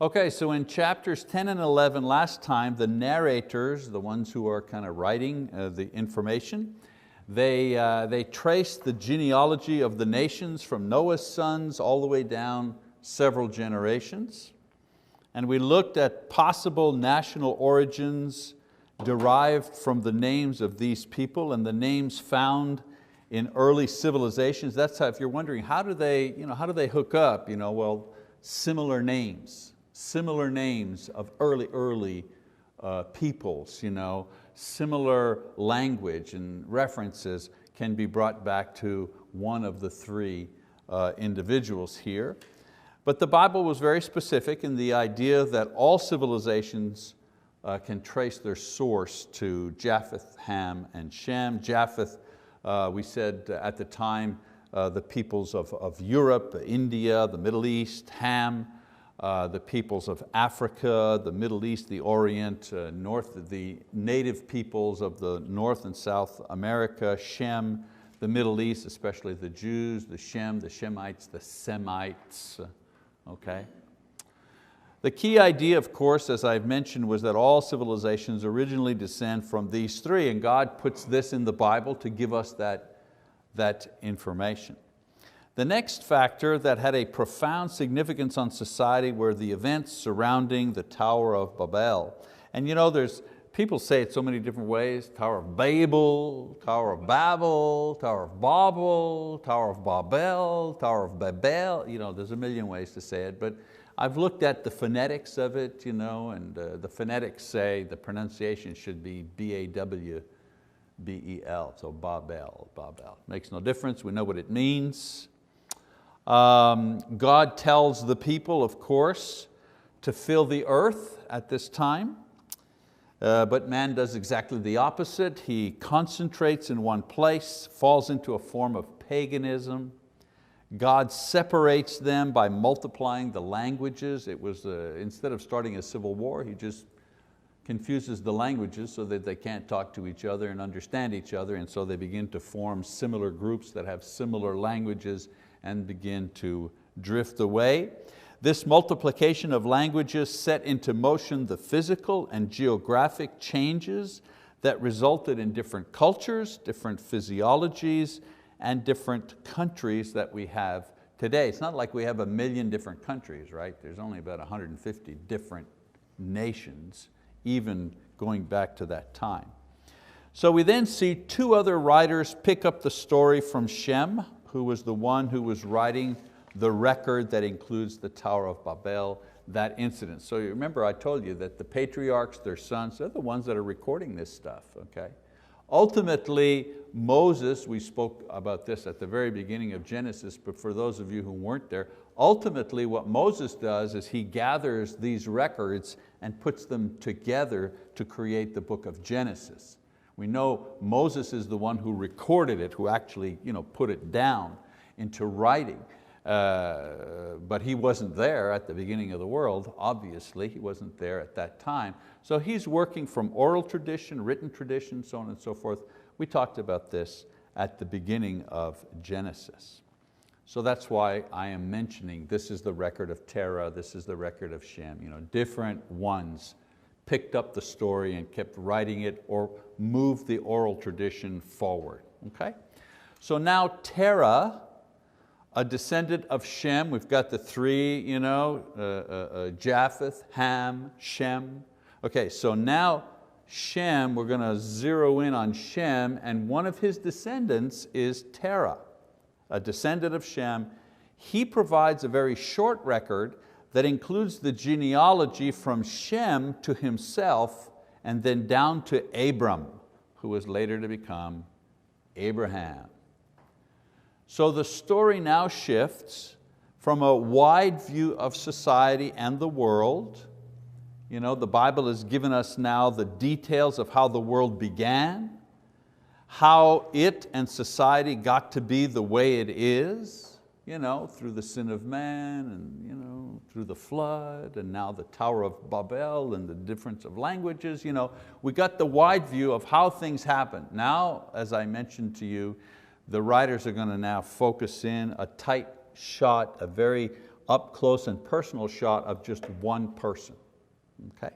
Okay, so in chapters 10 and 11 last time, the narrators, the ones who are kind of writing the information, they traced the genealogy of the nations from Noah's sons all the way down several generations. And we looked at possible national origins derived from the names of these people and the names found in early civilizations. That's how, if you're wondering, how do they hook up? Well, similar names of early peoples, similar language and references can be brought back to one of the three individuals here. But the Bible was very specific in the idea that all civilizations can trace their source to Japheth, Ham, and Shem. Japheth, we said at the time, the peoples of Europe, India, the Middle East. Ham, the peoples of Africa, the Middle East, the Orient, the native peoples of the North and South America. Shem, the Middle East, especially the Jews, the Shemites, the Semites, okay? The key idea, of course, as I've mentioned, was that all civilizations originally descend from these three, and God puts this in the Bible to give us that information. The next factor that had a profound significance on society were the events surrounding the Tower of Babel. And people say it so many different ways: Tower of Babel, Tower of Babel, Tower of Babel, Tower of Babel, Tower of Babel. There's a million ways to say it, but I've looked at the phonetics of it, and the phonetics say the pronunciation should be B-A-W-B-E-L, so Babel. Makes no difference, we know what it means. God tells the people, of course, to fill the earth at this time, but man does exactly the opposite. He concentrates in one place, falls into a form of paganism. God separates them by multiplying the languages. It was, instead of starting a civil war, He just confuses the languages so that they can't talk to each other and understand each other, and so they begin to form similar groups that have similar languages and begin to drift away. This multiplication of languages set into motion the physical and geographic changes that resulted in different cultures, different physiologies, and different countries that we have today. It's not like we have 1 million different countries, right? There's only about 150 different nations, even going back to that time. So we then see two other writers pick up the story from Shem, who was the one who was writing the record that includes the Tower of Babel, that incident. So you remember I told you that the patriarchs, their sons, they're the ones that are recording this stuff, okay? Ultimately, Moses, we spoke about this at the very beginning of Genesis, but for those of you who weren't there, ultimately what Moses does is he gathers these records and puts them together to create the book of Genesis. We know Moses is the one who recorded it, who actually put it down into writing. But he wasn't there at the beginning of the world, obviously. He wasn't there at that time. So he's working from oral tradition, written tradition, so on and so forth. We talked about this at the beginning of Genesis. So that's why I am mentioning this is the record of Terah, this is the record of Shem. Different ones picked up the story and kept writing it or moved the oral tradition forward. Okay? So now Terah, a descendant of Shem, we've got the three, Japheth, Ham, Shem. Okay, so now Shem, we're going to zero in on Shem, and one of his descendants is Terah, a descendant of Shem. He provides a very short record that includes the genealogy from Shem to himself and then down to Abram, who was later to become Abraham. So the story now shifts from a wide view of society and the world. The Bible has given us now the details of how the world began, how it and society got to be the way it is, through the sin of man and through the flood, and now the Tower of Babel and the difference of languages. We got the wide view of how things happen. Now, as I mentioned to you, the writers are going to now focus in a tight shot, a very up close and personal shot of just one person. Okay?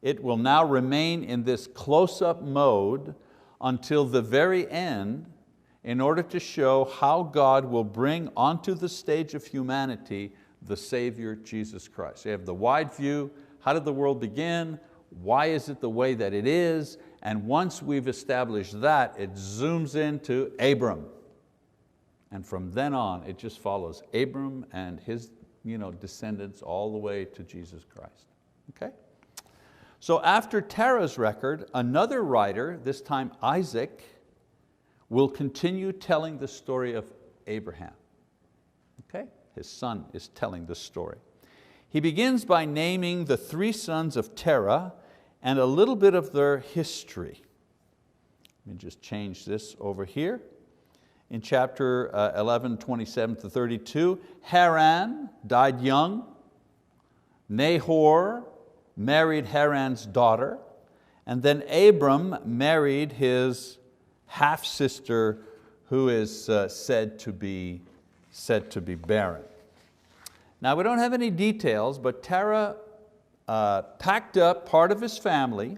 It will now remain in this close-up mode until the very end in order to show how God will bring onto the stage of humanity the Savior, Jesus Christ. You have the wide view, how did the world begin? Why is it the way that it is? And once we've established that, it zooms into Abram. And from then on, it just follows Abram and his descendants all the way to Jesus Christ. Okay? So after Terah's record, another writer, this time Isaac, will continue telling the story of Abraham. Okay? His son is telling the story. He begins by naming the three sons of Terah and a little bit of their history. Let me just change this over here. In chapter 11, 27 to 32, Haran died young. Nahor married Haran's daughter. And then Abram married his half-sister who is said to be barren. Now we don't have any details, but Terah packed up part of his family,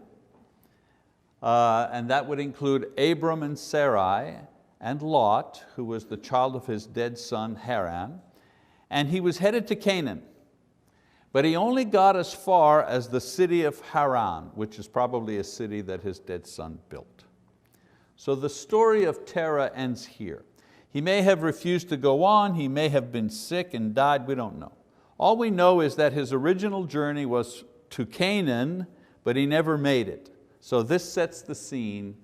and that would include Abram and Sarai and Lot, who was the child of his dead son Haran, and he was headed to Canaan. But he only got as far as the city of Haran, which is probably a city that his dead son built. So the story of Terah ends here. He may have refused to go on, he may have been sick and died, we don't know. All we know is that his original journey was to Canaan, but he never made it. So this sets the scene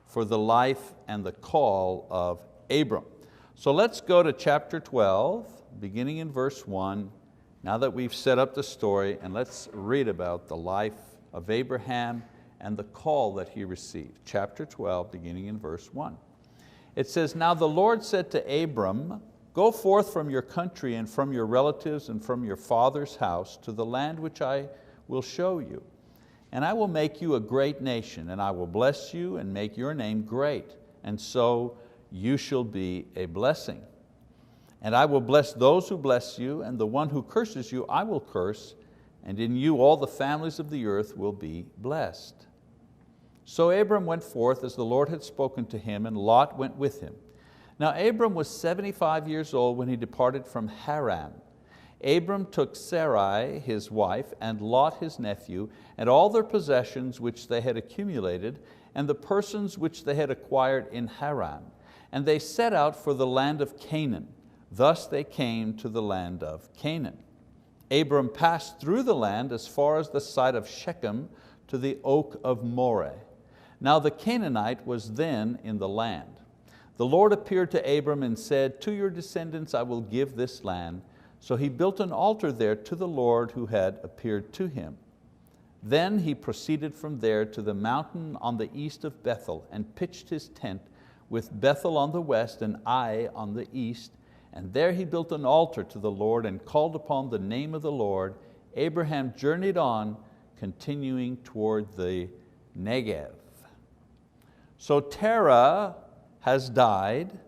for the life and the call of Abram. So let's go to chapter 12, beginning in verse 1, now that we've set up the story, and let's read about the life of Abraham and the call that he received. Chapter 12, beginning in verse 1. It says, "Now the Lord said to Abram, go forth from your country and from your relatives and from your father's house to the land which I will show you. And I will make you a great nation, and I will bless you and make your name great, and so you shall be a blessing. And I will bless those who bless you, and the one who curses you I will curse, and in you all the families of the earth will be blessed." So Abram went forth as the Lord had spoken to him, and Lot went with him. Now Abram was 75 years old when he departed from Haran. Abram took Sarai his wife, and Lot his nephew, and all their possessions which they had accumulated, and the persons which they had acquired in Haran. And they set out for the land of Canaan. Thus they came to the land of Canaan. Abram passed through the land as far as the site of Shechem to the oak of Moreh. Now the Canaanite was then in the land. The Lord appeared to Abram and said, "To your descendants I will give this land." So he built an altar there to the Lord who had appeared to him. Then he proceeded from there to the mountain on the east of Bethel and pitched his tent with Bethel on the west and Ai on the east. And there he built an altar to the Lord and called upon the name of the Lord. Abraham journeyed on, continuing toward the Negev. So Terah has died,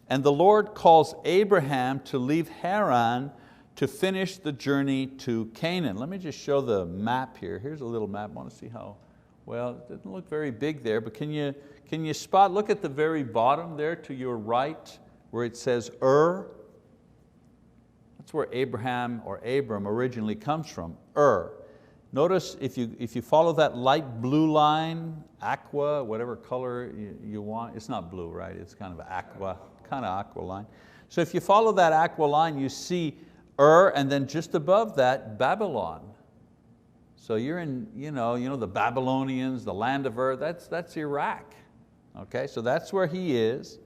and the Lord calls Abraham to leave Haran to finish the journey to Canaan. Let me just show the map here. Here's a little map. I want to see how, well, it doesn't look very big there, but can you spot, look at the very bottom there to your right where it says Ur. That's where Abraham or Abram originally comes from, Ur. Notice if you follow that light blue line, aqua, whatever color you want, it's not blue, right? It's kind of aqua line. So if you follow that aqua line, you see Ur, and then just above that, Babylon. So you're in, the Babylonians, the land of Ur, that's Iraq. Okay, so that's where he is.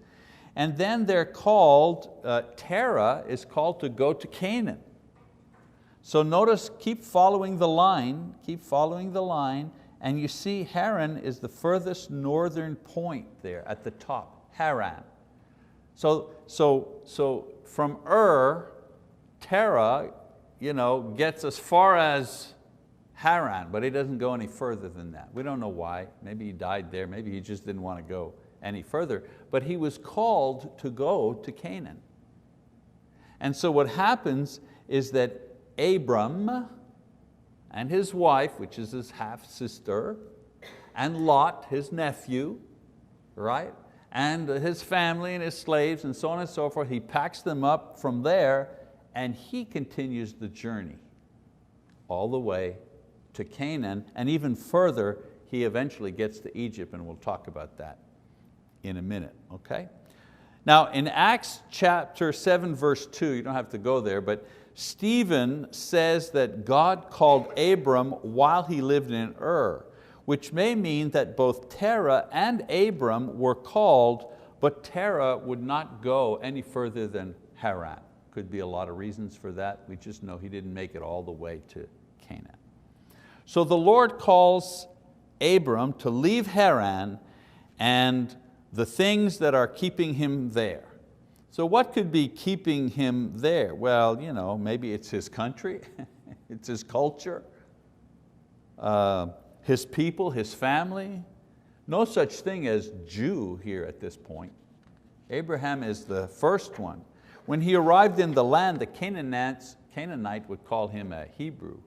And then they're called, Terah is called to go to Canaan. So notice, keep following the line, and you see Haran is the furthest northern point there at the top, Haran. So from Ur, Terah gets as far as Haran, but he doesn't go any further than that. We don't know why. Maybe he died there, maybe he just didn't want to go any further. But he was called to go to Canaan. And so what happens is that Abram and his wife, which is his half-sister, and Lot, his nephew, right? And his family and his slaves and so on and so forth, he packs them up from there and he continues the journey all the way to Canaan, and even further, he eventually gets to Egypt, and we'll talk about that in a minute, okay? Now in Acts chapter 7 verse 2, you don't have to go there, but Stephen says that God called Abram while he lived in Ur, which may mean that both Terah and Abram were called, but Terah would not go any further than Haran. Could be a lot of reasons for that. We just know he didn't make it all the way to Canaan. So the Lord calls Abram to leave Haran and the things that are keeping him there. So what could be keeping him there? Well, maybe it's his country, it's his culture, his people, his family. No such thing as Jew here at this point. Abraham is the first one. When he arrived in the land, the Canaanite would call him a Hebrew,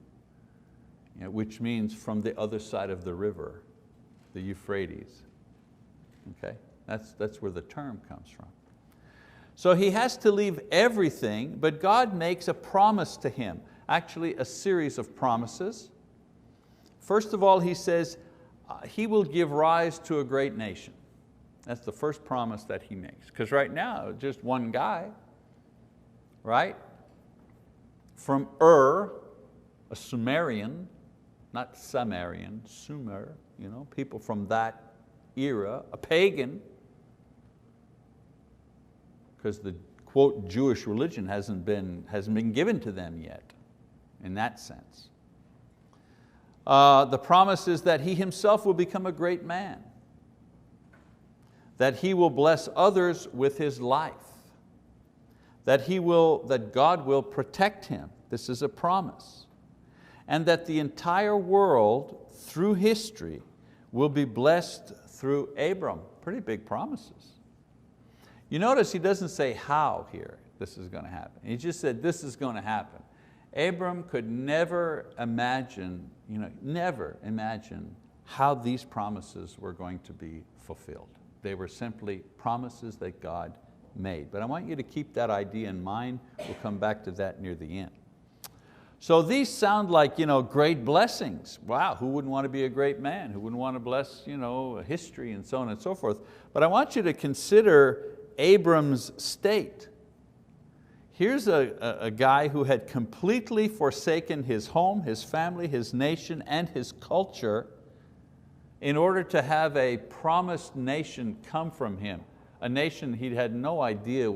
which means from the other side of the river, the Euphrates. Okay? That's where the term comes from. So he has to leave everything, but God makes a promise to him, actually a series of promises. First of all, he says, he will give rise to a great nation. That's the first promise that he makes. Because right now, just one guy, right? From Ur, a Sumerian, not Sumerian, Sumer, people from that era, a pagan, because the quote Jewish religion hasn't been given to them yet, in that sense. The promise is that he himself will become a great man, that he will bless others with his life, that God will protect him. This is a promise. And that the entire world, through history, will be blessed through Abram. Pretty big promises. You notice he doesn't say how here this is going to happen. He just said this is going to happen. Abram could never imagine how these promises were going to be fulfilled. They were simply promises that God made. But I want you to keep that idea in mind. We'll come back to that near the end. So these sound like great blessings. Wow, who wouldn't want to be a great man? Who wouldn't want to bless history and so on and so forth? But I want you to consider Abram's state. Here's a guy who had completely forsaken his home, his family, his nation, and his culture in order to have a promised nation come from him. A nation he had no idea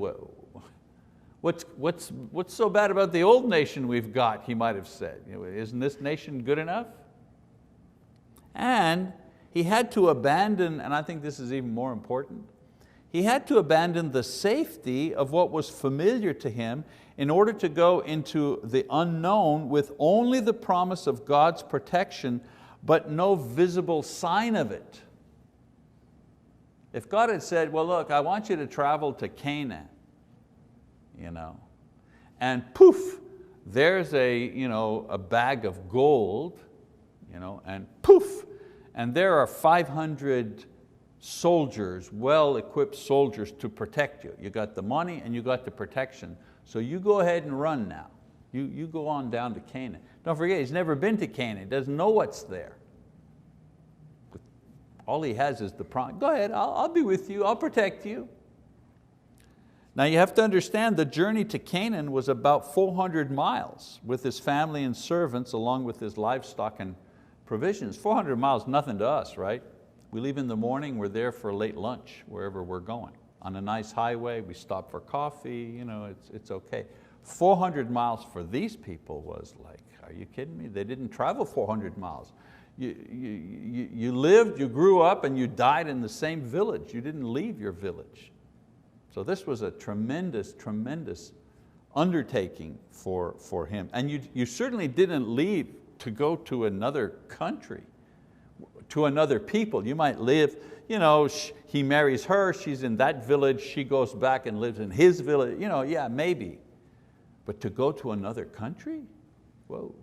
what's so bad about the old nation we've got, he might have said. Isn't this nation good enough? And he had to abandon, and I think this is even more important, he had to abandon the safety of what was familiar to him in order to go into the unknown with only the promise of God's protection, but no visible sign of it. If God had said, well look, I want you to travel to Canaan, and poof, there's a bag of gold, and poof, and there are 500 soldiers, well-equipped soldiers to protect you. You got the money and you got the protection. So you go ahead and run now. You go on down to Canaan. Don't forget, he's never been to Canaan, doesn't know what's there. All he has is the promise. Go ahead, I'll be with you, I'll protect you. Now you have to understand the journey to Canaan was about 400 miles with his family and servants along with his livestock and provisions. 400 miles, nothing to us, right? We leave in the morning, we're there for a late lunch wherever we're going. On a nice highway, we stop for coffee, it's okay. 400 miles for these people was like, are you kidding me? They didn't travel 400 miles. You lived, you grew up, and you died in the same village. You didn't leave your village. So this was a tremendous, tremendous undertaking for him. And you certainly didn't leave to go to another country, to another people. You might live, he marries her, she's in that village, she goes back and lives in his village, yeah, maybe. But to go to another country? Whoa.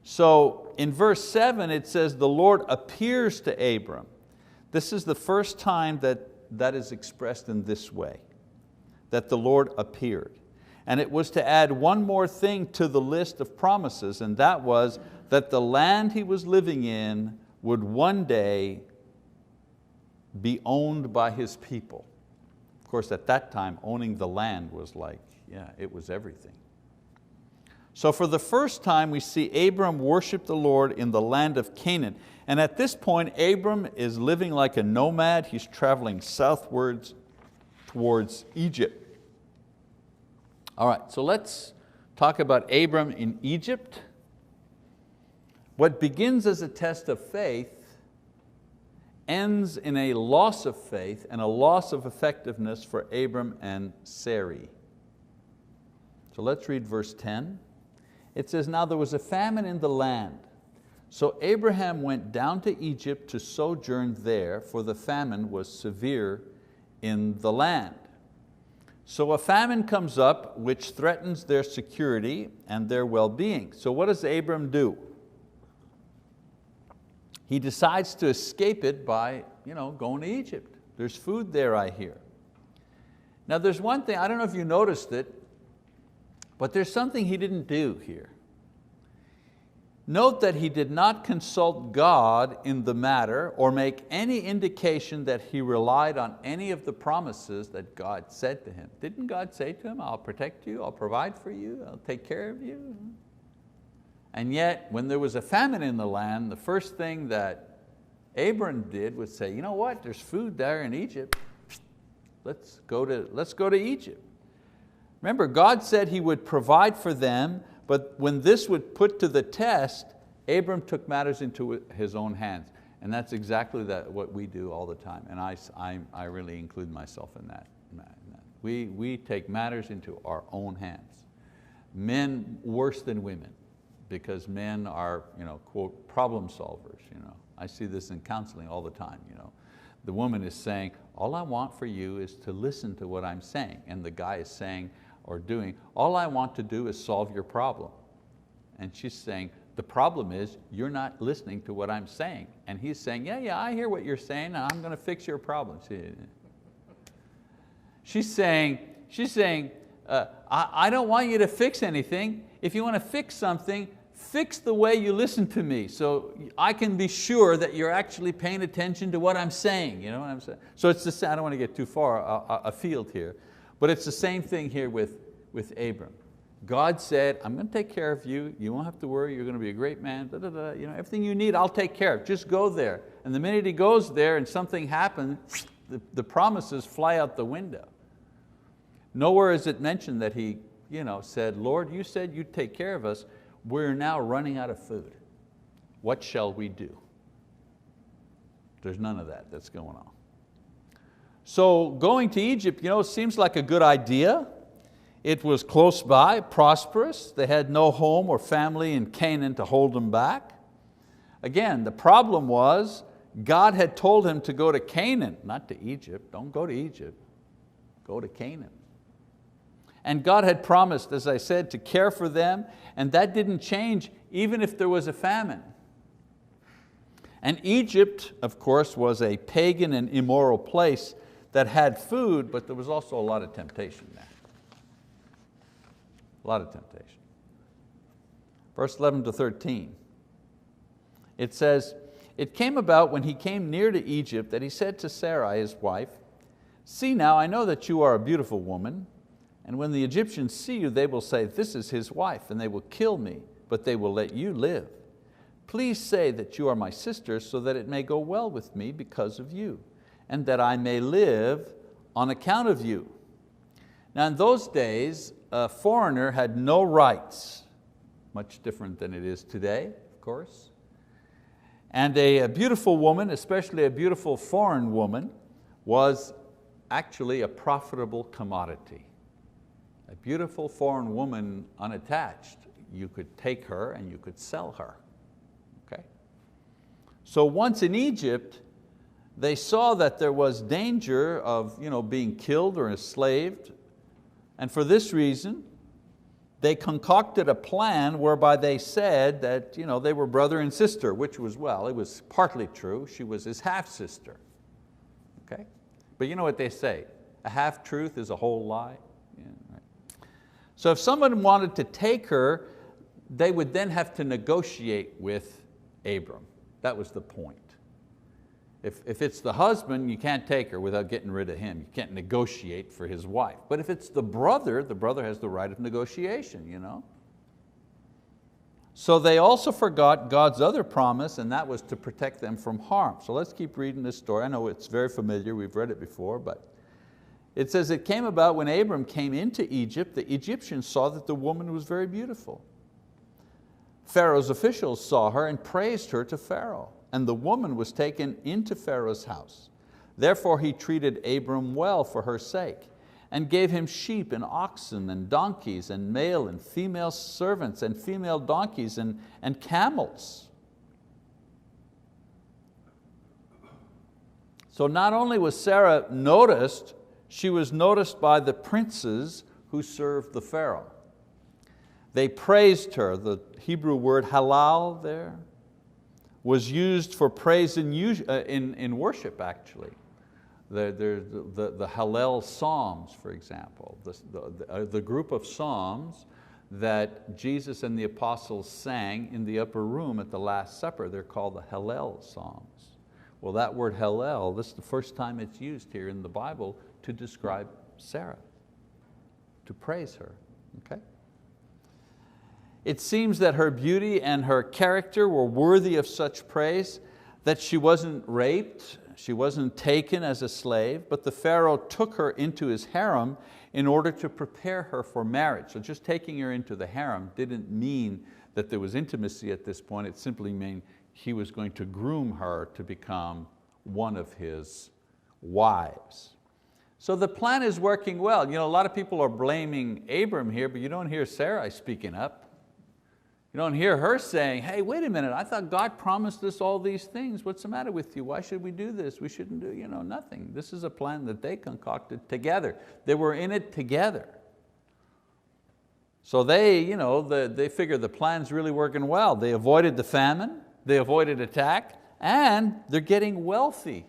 So in verse 7 it says, the Lord appears to Abram. This is the first time that is expressed in this way, that the Lord appeared. And it was to add one more thing to the list of promises, and that was that the land he was living in would one day be owned by his people. Of course, at that time, owning the land was like, yeah, it was everything. So for the first time we see Abram worship the Lord in the land of Canaan. And at this point, Abram is living like a nomad. He's traveling southwards towards Egypt. All right, so let's talk about Abram in Egypt. What begins as a test of faith ends in a loss of faith and a loss of effectiveness for Abram and Sarai. So let's read verse 10. It says, now there was a famine in the land. So Abraham went down to Egypt to sojourn there, for the famine was severe in the land. So a famine comes up which threatens their security and their well-being. So what does Abram do? He decides to escape it by going to Egypt. There's food there, I hear. Now there's one thing, I don't know if you noticed it, but there's something he didn't do here. Note that he did not consult God in the matter or make any indication that he relied on any of the promises that God said to him. Didn't God say to him, I'll protect you, I'll provide for you, I'll take care of you? And yet, when there was a famine in the land, the first thing that Abram did was say, you know what, there's food there in Egypt. Let's go to Egypt. Remember, God said He would provide for them, but when this would put to the test, Abram took matters into his own hands. And that's exactly what we do all the time. And I really include myself in that. We take matters into our own hands. Men worse than women, because men are, quote, problem solvers. I see this in counseling all the time. The woman is saying, all I want for you is to listen to what I'm saying. And the guy is saying or doing, all I want to do is solve your problem. And she's saying, the problem is you're not listening to what I'm saying. And he's saying, yeah, I hear what you're saying, and I'm going to fix your problem. She's saying, I don't want you to fix anything. If you want to fix something, fix the way you listen to me so I can be sure that you're actually paying attention to what I'm saying. You know what I'm saying? So it's the same. I don't want to get too far afield here, but it's the same thing here with Abram. God said, I'm going to take care of you. You won't have to worry. You're going to be a great man. Everything you need, I'll take care of. Just go there. And the minute he goes there and something happens, the promises fly out the window. Nowhere is it mentioned that he said, Lord, you said you'd take care of us. We're now running out of food. What shall we do? There's none of that that's going on. So going to Egypt, seems like a good idea. It was close by, prosperous. They had no home or family in Canaan to hold them back. Again, the problem was God had told him to go to Canaan, not to Egypt. Don't go to Egypt, go to Canaan. And God had promised, as I said, to care for them, and that didn't change even if there was a famine. And Egypt, of course, was a pagan and immoral place that had food, but there was also a lot of temptation there. A lot of temptation. Verse 11 to 13. It says, it came about when he came near to Egypt that he said to Sarai, his wife, see now, I know that you are a beautiful woman, and when the Egyptians see you, they will say, this is his wife, and they will kill me, but they will let you live. Please say that you are my sister, so that it may go well with me because of you, and that I may live on account of you. Now in those days, a foreigner had no rights, much different than it is today, of course. And a beautiful woman, especially a beautiful foreign woman, was actually a profitable commodity. A beautiful foreign woman unattached, you could take her and you could sell her. Okay? So once in Egypt, they saw that there was danger of being killed or enslaved. And for this reason, they concocted a plan whereby they said that they were brother and sister, which was, well, it was partly true. She was his half-sister. Okay? But you know what they say? A half-truth is a whole lie. Yeah, right. So if someone wanted to take her, they would then have to negotiate with Abram. That was the point. If it's the husband, you can't take her without getting rid of him. You can't negotiate for his wife. But if it's the brother has the right of negotiation. So they also forgot God's other promise, and that was to protect them from harm. So let's keep reading this story. I know it's very familiar, we've read it before, but it says, it came about when Abram came into Egypt, the Egyptians saw that the woman was very beautiful. Pharaoh's officials saw her and praised her to Pharaoh, and the woman was taken into Pharaoh's house. Therefore he treated Abram well for her sake, and gave him sheep and oxen and donkeys and male and female servants and female donkeys and camels. So not only was Sarah noticed, she was noticed by the princes who served the Pharaoh. They praised her. The Hebrew word halal there was used for praise in worship actually. The Hallel Psalms, for example, the group of Psalms that Jesus and the apostles sang in the upper room at the Last Supper, they're called the Hallel Psalms. Well, that word Hallel, this is the first time it's used here in the Bible to describe Sarah, to praise her. Okay? It seems that her beauty and her character were worthy of such praise, that she wasn't raped, she wasn't taken as a slave, but the Pharaoh took her into his harem in order to prepare her for marriage. So just taking her into the harem didn't mean that there was intimacy at this point, it simply meant he was going to groom her to become one of his wives. So the plan is working well. A lot of people are blaming Abram here, but you don't hear Sarai speaking up. You don't hear her saying, hey, wait a minute, I thought God promised us all these things. What's the matter with you? Why should we do this? We shouldn't do nothing. This is a plan that they concocted together. They were in it together. So they figure the plan's really working well. They avoided the famine, they avoided attack, and they're getting wealthy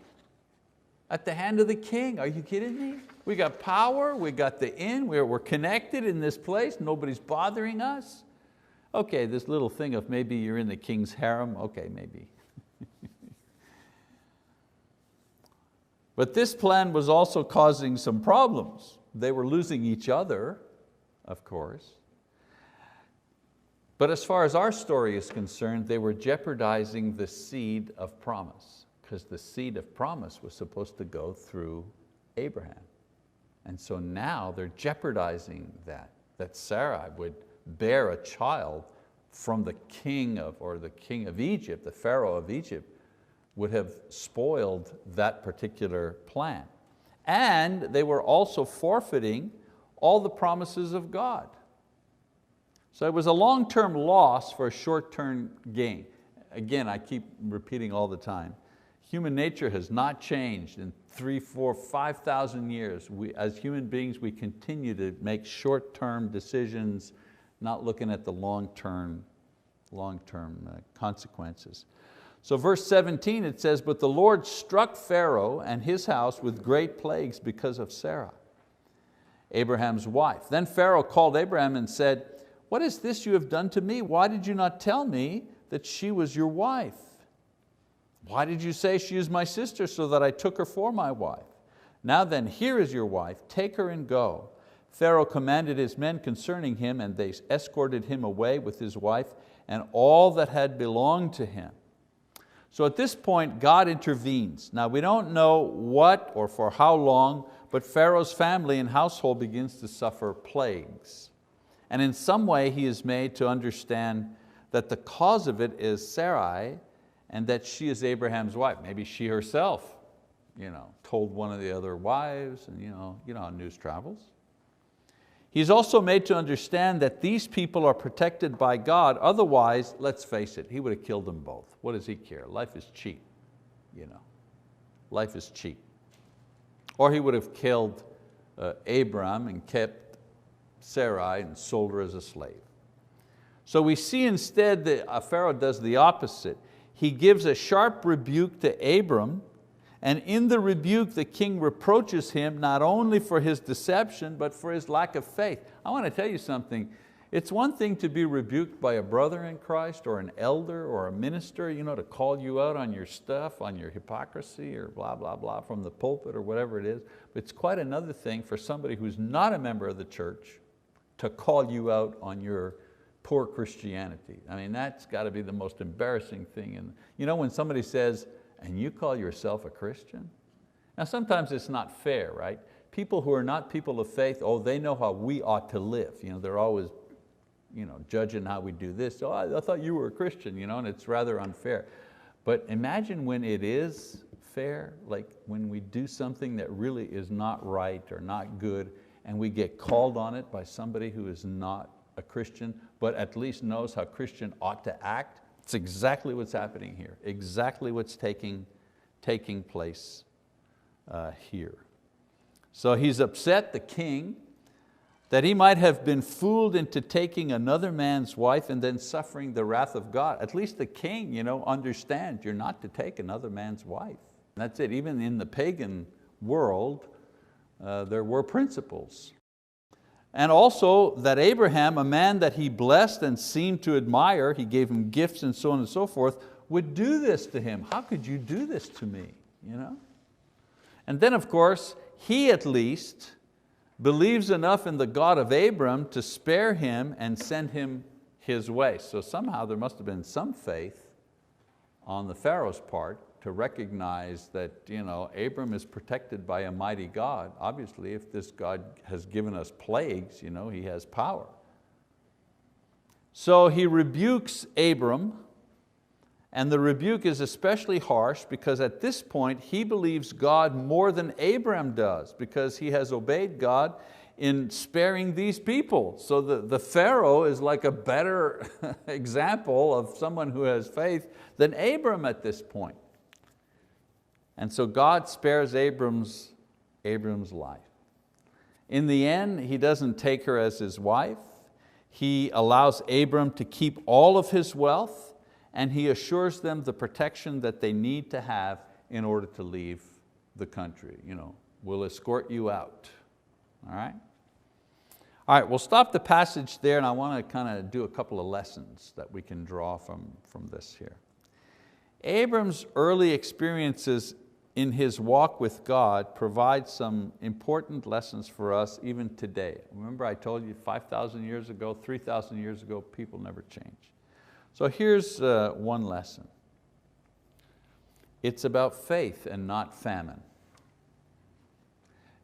at the hand of the king. Are you kidding me? We got power, we got the inn, we're connected in this place, nobody's bothering us. Okay, this little thing of maybe you're in the king's harem, okay, maybe. But this plan was also causing some problems. They were losing each other, of course. But as far as our story is concerned, they were jeopardizing the seed of promise, because the seed of promise was supposed to go through Abraham. And so now they're jeopardizing that Sarai would bear a child from the king of Egypt, the Pharaoh of Egypt, would have spoiled that particular plan. And they were also forfeiting all the promises of God. So it was a long-term loss for a short-term gain. Again, I keep repeating all the time, human nature has not changed in 3, 4, 5,000 years. As human beings, we continue to make short-term decisions, not looking at the long-term consequences. So verse 17 it says, but the Lord struck Pharaoh and his house with great plagues because of Sarah, Abraham's wife. Then Pharaoh called Abraham and said, what is this you have done to me? Why did you not tell me that she was your wife? Why did you say she is my sister so that I took her for my wife? Now then, here is your wife, take her and go. Pharaoh commanded his men concerning him, and they escorted him away with his wife and all that had belonged to him. So at this point, God intervenes. Now we don't know what or for how long, but Pharaoh's family and household begins to suffer plagues. And in some way he is made to understand that the cause of it is Sarai and that she is Abraham's wife. Maybe she herself told one of the other wives, and you know how news travels. He's also made to understand that these people are protected by God. Otherwise, let's face it, he would have killed them both. What does he care? Life is cheap. Life is cheap. Or he would have killed Abram and kept Sarai and sold her as a slave. So we see instead that Pharaoh does the opposite. He gives a sharp rebuke to Abram, and in the rebuke the king reproaches him not only for his deception but for his lack of faith. I want to tell you something. It's one thing to be rebuked by a brother in Christ or an elder or a minister, to call you out on your stuff, on your hypocrisy or blah, blah, blah from the pulpit or whatever it is. But it's quite another thing for somebody who's not a member of the church to call you out on your poor Christianity. I mean, that's got to be the most embarrassing thing. And when somebody says, and you call yourself a Christian? Now sometimes it's not fair, right? People who are not people of faith, they know how we ought to live. They're always judging how we do this. I thought you were a Christian, and it's rather unfair. But imagine when it is fair, like when we do something that really is not right or not good, and we get called on it by somebody who is not a Christian, but at least knows how Christian ought to act. It's exactly what's happening here, exactly what's taking place here. So he's upset, the king, that he might have been fooled into taking another man's wife and then suffering the wrath of God. At least the king understands you're not to take another man's wife. That's it. Even in the pagan world, there were principles. And also that Abraham, a man that he blessed and seemed to admire, he gave him gifts and so on and so forth, would do this to him. How could you do this to me? And then of course, he at least believes enough in the God of Abram to spare him and send him his way. So somehow there must have been some faith on the Pharaoh's part to recognize that Abram is protected by a mighty God. Obviously, if this God has given us plagues, He has power. So he rebukes Abram, and the rebuke is especially harsh because at this point he believes God more than Abram does because he has obeyed God in sparing these people. So the Pharaoh is like a better example of someone who has faith than Abram at this point. And so God spares Abram's life. In the end, he doesn't take her as his wife. He allows Abram to keep all of his wealth, and he assures them the protection that they need to have in order to leave the country. We'll escort you out. All right? All right, we'll stop the passage there, and I want to kind of do a couple of lessons that we can draw from this here. Abram's early experiences in his walk with God provide some important lessons for us even today. Remember I told you 5,000 years ago, 3,000 years ago, people never change. So here's one lesson. It's about faith and not famine.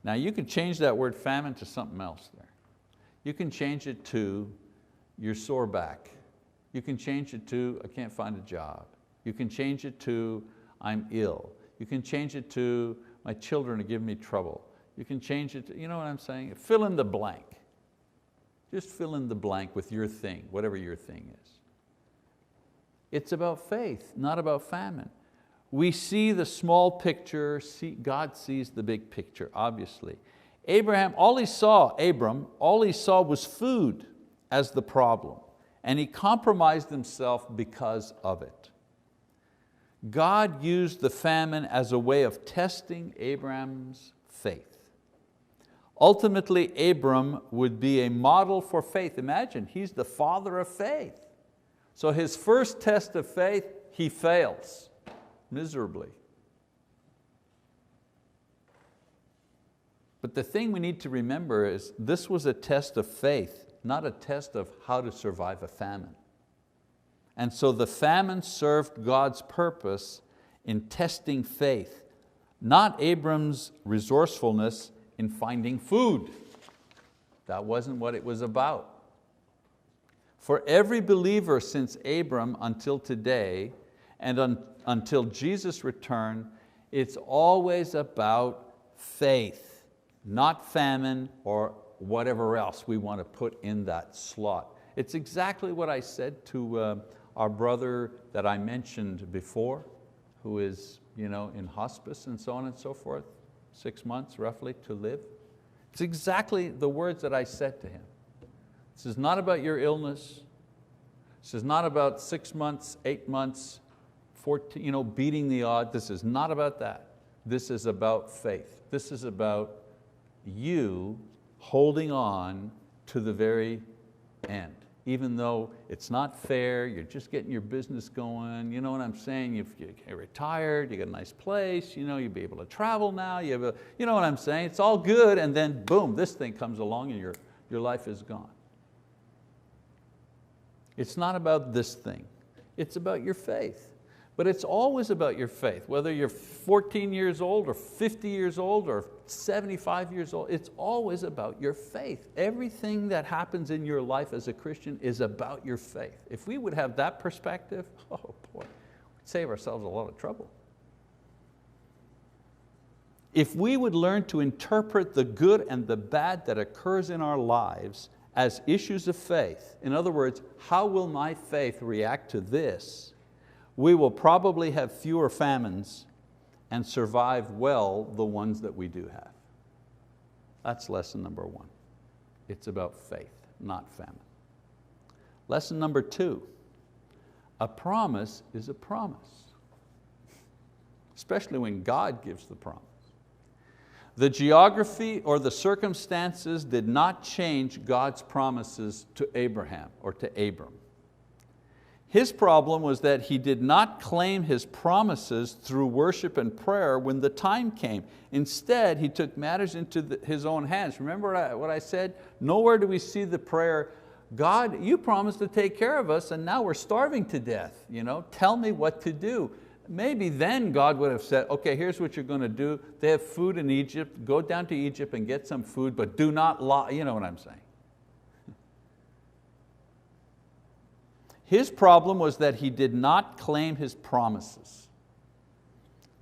Now you can change that word famine to something else there. You can change it to your sore back. You can change it to I can't find a job. You can change it to I'm ill. You can change it to my children are giving me trouble. You can change it to, you know what I'm saying? Fill in the blank. Just fill in the blank with your thing, whatever your thing is. It's about faith, not about famine. We see the small picture, God sees the big picture, obviously. Abram, all he saw was food as the problem, and he compromised himself because of it. God used the famine as a way of testing Abram's faith. Ultimately, Abram would be a model for faith. Imagine, he's the father of faith. So his first test of faith, he fails miserably. But the thing we need to remember is this was a test of faith, not a test of how to survive a famine. And so the famine served God's purpose in testing faith, not Abram's resourcefulness in finding food. That wasn't what it was about. For every believer since Abram until today, and until Jesus' return, it's always about faith, not famine or whatever else we want to put in that slot. It's exactly what I said to our brother that I mentioned before, who is in hospice and so on and so forth, 6 months roughly to live. It's exactly the words that I said to him. This is not about your illness. This is not about 6 months, 8 months, 14, beating the odds. This is not about that. This is about faith. This is about you holding on to the very end. Even though it's not fair, you're just getting your business going, you know what I'm saying? You're retired, you got a nice place, you'll be able to travel now, you know what I'm saying? It's all good, and then boom, this thing comes along and your life is gone. It's not about this thing, it's about your faith. But it's always about your faith, whether you're 14 years old or 50 years old or 75 years old, it's always about your faith. Everything that happens in your life as a Christian is about your faith. If we would have that perspective, oh boy, we'd save ourselves a lot of trouble. If we would learn to interpret the good and the bad that occurs in our lives as issues of faith, in other words, how will my faith react to this? We will probably have fewer famines and survive well the ones that we do have. That's lesson number 1. It's about faith, not famine. Lesson number 2, a promise is a promise, especially when God gives the promise. The geography or the circumstances did not change God's promises to Abraham or to Abram. His problem was that he did not claim his promises through worship and prayer when the time came. Instead, he took matters into his own hands. Remember what I said? Nowhere do we see the prayer, God, you promised to take care of us and now we're starving to death. Tell me what to do. Maybe then God would have said, okay, here's what you're going to do. They have food in Egypt. Go down to Egypt and get some food, but do not lie. You know what I'm saying? His problem was that he did not claim his promises.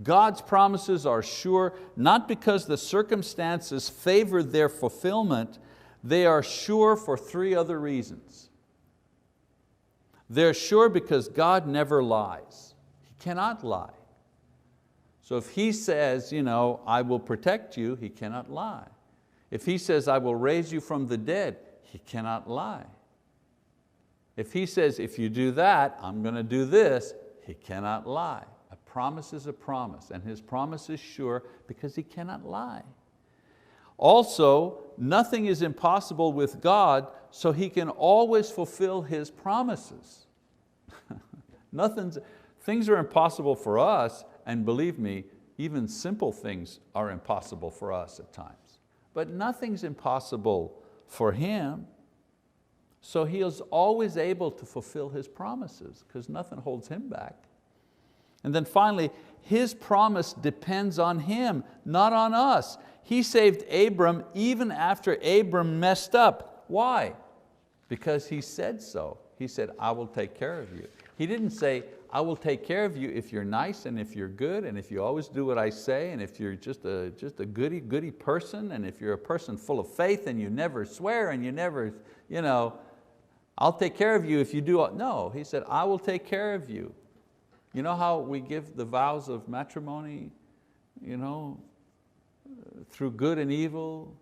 God's promises are sure, not because the circumstances favored their fulfillment, they are sure for 3 other reasons. They're sure because God never lies. He cannot lie. So if He says, I will protect you, He cannot lie. If He says, I will raise you from the dead, He cannot lie. If He says, if you do that, I'm going to do this, He cannot lie. A promise is a promise, and His promise is sure because He cannot lie. Also, nothing is impossible with God, so He can always fulfill His promises. Things are impossible for us, and believe me, even simple things are impossible for us at times. But nothing's impossible for Him. So He is always able to fulfill His promises because nothing holds Him back. And then finally, His promise depends on Him, not on us. He saved Abram even after Abram messed up. Why? Because He said so. He said, I will take care of you. He didn't say, I will take care of you if you're nice and if you're good and if you always do what I say and if you're just a goody person and if you're a person full of faith and you never swear and you never, I'll take care of you if you do. No, He said, I will take care of you. You know how we give the vows of matrimony, through good and evil,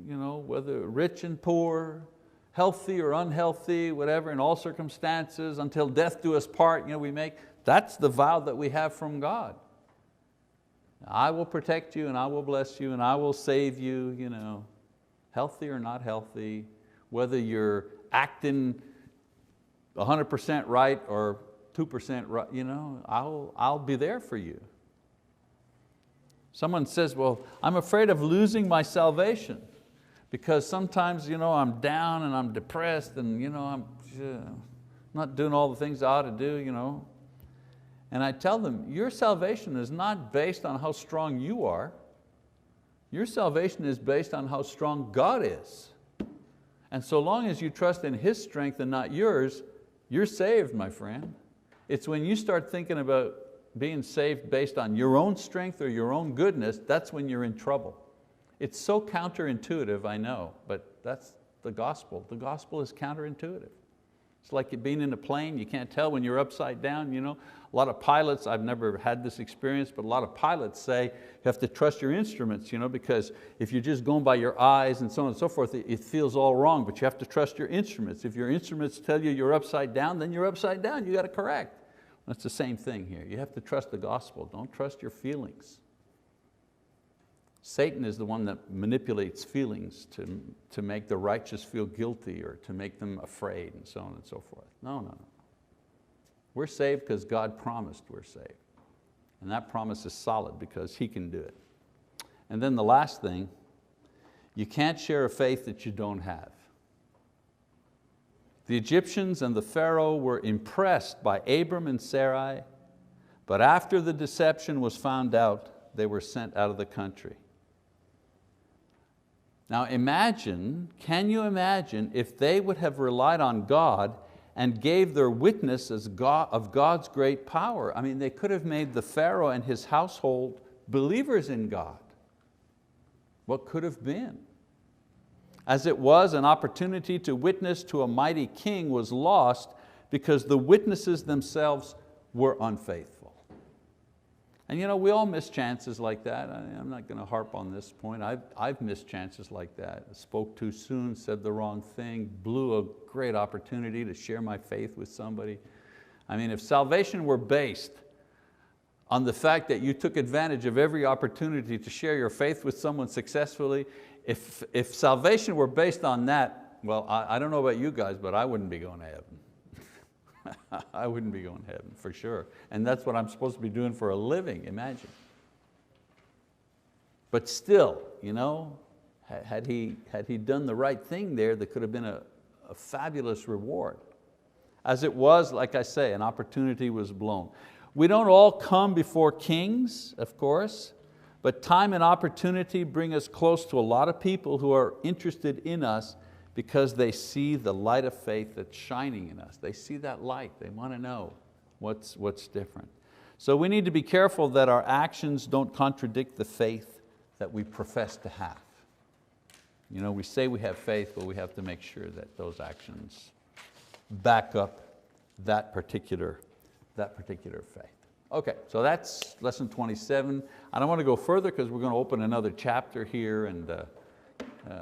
whether rich and poor, healthy or unhealthy, whatever, in all circumstances, until death do us part, we make. That's the vow that we have from God. I will protect you and I will bless you and I will save you, healthy or not healthy, whether you're acting 100% right or 2% right, I'll be there for you. Someone says, well, I'm afraid of losing my salvation because sometimes I'm down and I'm depressed and I'm not doing all the things I ought to do. And I tell them, your salvation is not based on how strong you are. Your salvation is based on how strong God is. And so long as you trust in His strength and not yours, you're saved, my friend. It's when you start thinking about being saved based on your own strength or your own goodness, that's when you're in trouble. It's so counterintuitive, I know, but that's the gospel. The gospel is counterintuitive. It's like being in a plane, you can't tell when you're upside down. A lot of pilots, I've never had this experience, but a lot of pilots say you have to trust your instruments, because if you're just going by your eyes and so on and so forth, it feels all wrong, but you have to trust your instruments. If your instruments tell you you're upside down, then you're upside down, you got to correct. That's the same thing here. You have to trust the gospel, don't trust your feelings. Satan is the one that manipulates feelings to make the righteous feel guilty or to make them afraid and so on and so forth. No. We're saved because God promised we're saved. And that promise is solid because He can do it. And then the last thing, you can't share a faith that you don't have. The Egyptians and the Pharaoh were impressed by Abram and Sarai, but after the deception was found out, they were sent out of the country. Now can you imagine if they would have relied on God and gave their witness of God's great power? They could have made the Pharaoh and his household believers in God. What could have been? As it was, an opportunity to witness to a mighty king was lost because the witnesses themselves were unfaithful. And we all miss chances like that. I'm not going to harp on this point. I've missed chances like that. I spoke too soon, said the wrong thing, blew a great opportunity to share my faith with somebody. If salvation were based on the fact that you took advantage of every opportunity to share your faith with someone successfully, if salvation were based on that, well, I don't know about you guys, but I wouldn't be going to heaven. I wouldn't be going to heaven for sure. And that's what I'm supposed to be doing for a living, imagine. But still, had he done the right thing there could have been a fabulous reward. As it was, like I say, an opportunity was blown. We don't all come before kings, of course, but time and opportunity bring us close to a lot of people who are interested in us because they see the light of faith that's shining in us. They see that light. They want to know what's different. So we need to be careful that our actions don't contradict the faith that we profess to have. We say we have faith, but we have to make sure that those actions back up that particular faith. Okay, so that's lesson 27. I don't want to go further because we're going to open another chapter here, and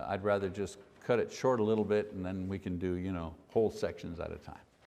I'd rather just cut it short a little bit, and then we can do whole sections at a time.